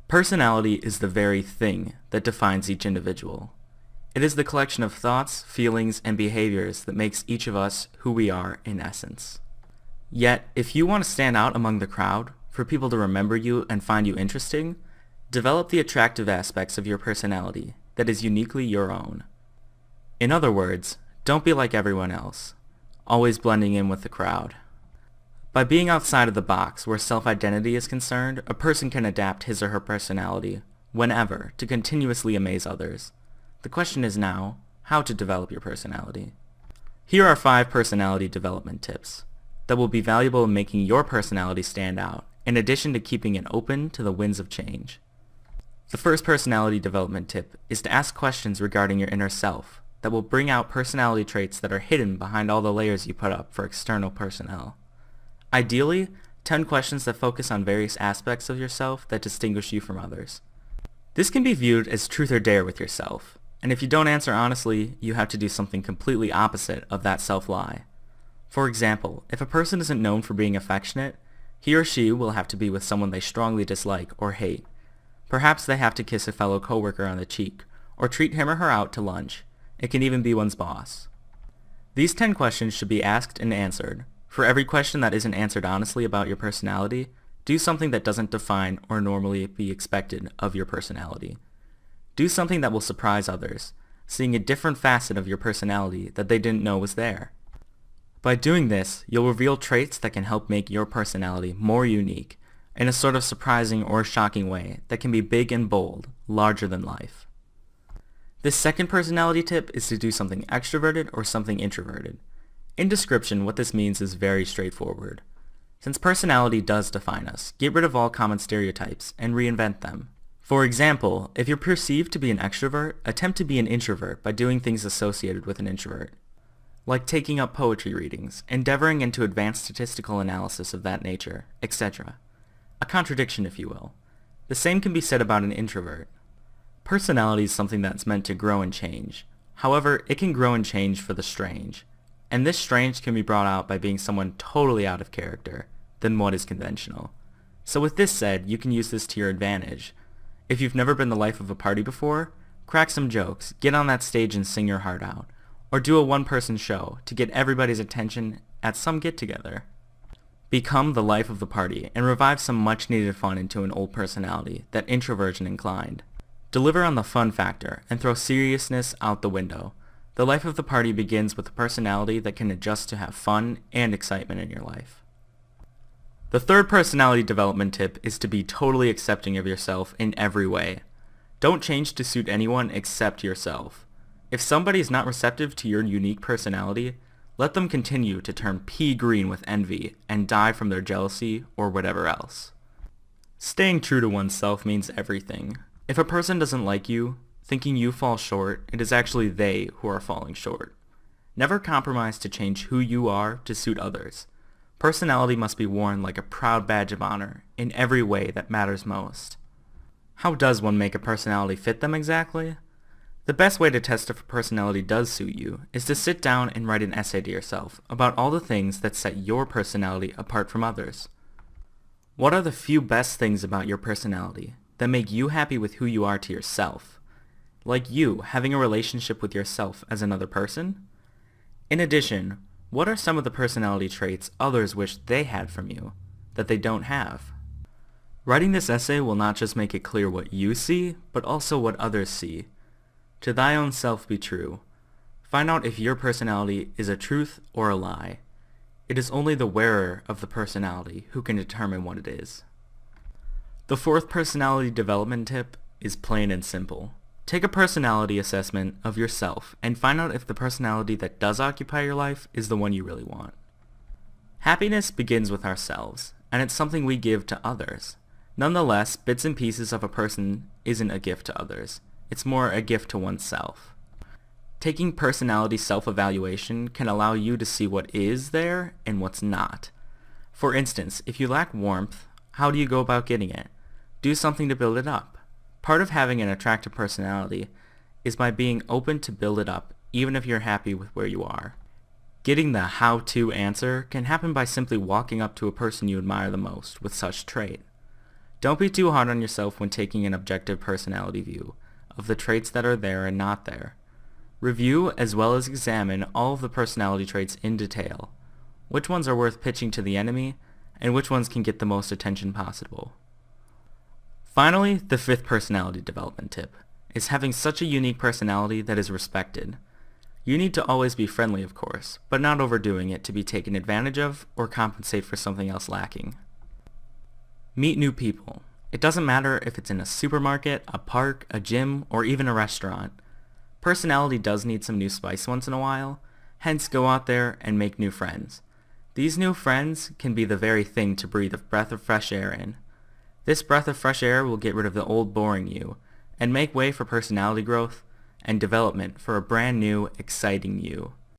Personality is the very thing that defines each individual. It is the collection of thoughts, feelings, and behaviors that makes each of us who we are in essence. Yet, if you want to stand out among the crowd, for people to remember you and find you interesting, develop the attractive aspects of your personality that is uniquely your own. In other words, don't be like everyone else, always blending in with the crowd. By being outside of the box where self-identity is concerned, a person can adapt his or her personality, whenever, to continuously amaze others. The question is now, how to develop your personality. Here are 5 personality development tips that will be valuable in making your personality stand out, in addition to keeping it open to the winds of change. The first personality development tip is to ask questions regarding your inner self that will bring out personality traits that are hidden behind all the layers you put up for external personnel. Ideally, 10 questions that focus on various aspects of yourself that distinguish you from others. This can be viewed as truth or dare with yourself, and if you don't answer honestly, you have to do something completely opposite of that self-lie. For example, if a person isn't known for being affectionate, he or she will have to be with someone they strongly dislike or hate. Perhaps they have to kiss a fellow coworker on the cheek, or treat him or her out to lunch. It can even be one's boss. These 10 questions should be asked and answered. For every question that isn't answered honestly about your personality, do something that doesn't define or normally be expected of your personality. Do something that will surprise others, seeing a different facet of your personality that they didn't know was there. By doing this, you'll reveal traits that can help make your personality more unique, in a sort of surprising or shocking way that can be big and bold, larger than life. This second personality tip is to do something extroverted or something introverted. In description, what this means is very straightforward. Since personality does define us, get rid of all common stereotypes and reinvent them. For example, if you're perceived to be an extrovert, attempt to be an introvert by doing things associated with an introvert, like taking up poetry readings, endeavoring into advanced statistical analysis of that nature, etc. A contradiction, if you will. The same can be said about an introvert. Personality is something that's meant to grow and change. However, it can grow and change for the strange. And this strange can be brought out by being someone totally out of character than what is conventional. So with this said, you can use this to your advantage. If you've never been the life of a party before, crack some jokes, get on that stage and sing your heart out. Or do a one-person show to get everybody's attention at some get-together. Become the life of the party and revive some much-needed fun into an old personality that introversion inclined. Deliver on the fun factor and throw seriousness out the window. The life of the party begins with a personality that can adjust to have fun and excitement in your life. The third personality development tip is to be totally accepting of yourself in every way. Don't change to suit anyone except yourself. If somebody is not receptive to your unique personality, let them continue to turn pea green with envy and die from their jealousy or whatever else. Staying true to oneself means everything. If a person doesn't like you, thinking you fall short, it is actually they who are falling short. Never compromise to change who you are to suit others. Personality must be worn like a proud badge of honor in every way that matters most. How does one make a personality fit them exactly? The best way to test if a personality does suit you is to sit down and write an essay to yourself about all the things that set your personality apart from others. What are the few best things about your personality that make you happy with who you are to yourself? Like you having a relationship with yourself as another person? In addition, what are some of the personality traits others wish they had from you that they don't have? Writing this essay will not just make it clear what you see, but also what others see. To thy own self be true. Find out if your personality is a truth or a lie. It is only the wearer of the personality who can determine what it is. The fourth personality development tip is plain and simple. Take a personality assessment of yourself and find out if the personality that does occupy your life is the one you really want. Happiness begins with ourselves, and it's something we give to others. Nonetheless, bits and pieces of a person isn't a gift to others. It's more a gift to oneself. Taking personality self-evaluation can allow you to see what is there and what's not. For instance, if you lack warmth, how do you go about getting it? Do something to build it up. Part of having an attractive personality is by being open to build it up, even if you're happy with where you are. Getting the how-to answer can happen by simply walking up to a person you admire the most with such trait. Don't be too hard on yourself when taking an objective personality view of the traits that are there and not there. Review as well as examine all of the personality traits in detail. Which ones are worth pitching to the enemy, and which ones can get the most attention possible. Finally, the fifth personality development tip is having such a unique personality that is respected. You need to always be friendly, of course, but not overdoing it to be taken advantage of or compensate for something else lacking. Meet new people. It doesn't matter if it's in a supermarket, a park, a gym, or even a restaurant. Personality does need some new spice once in a while, hence go out there and make new friends. These new friends can be the very thing to breathe a breath of fresh air in. This breath of fresh air will get rid of the old boring you, and make way for personality growth and development for a brand new, exciting you.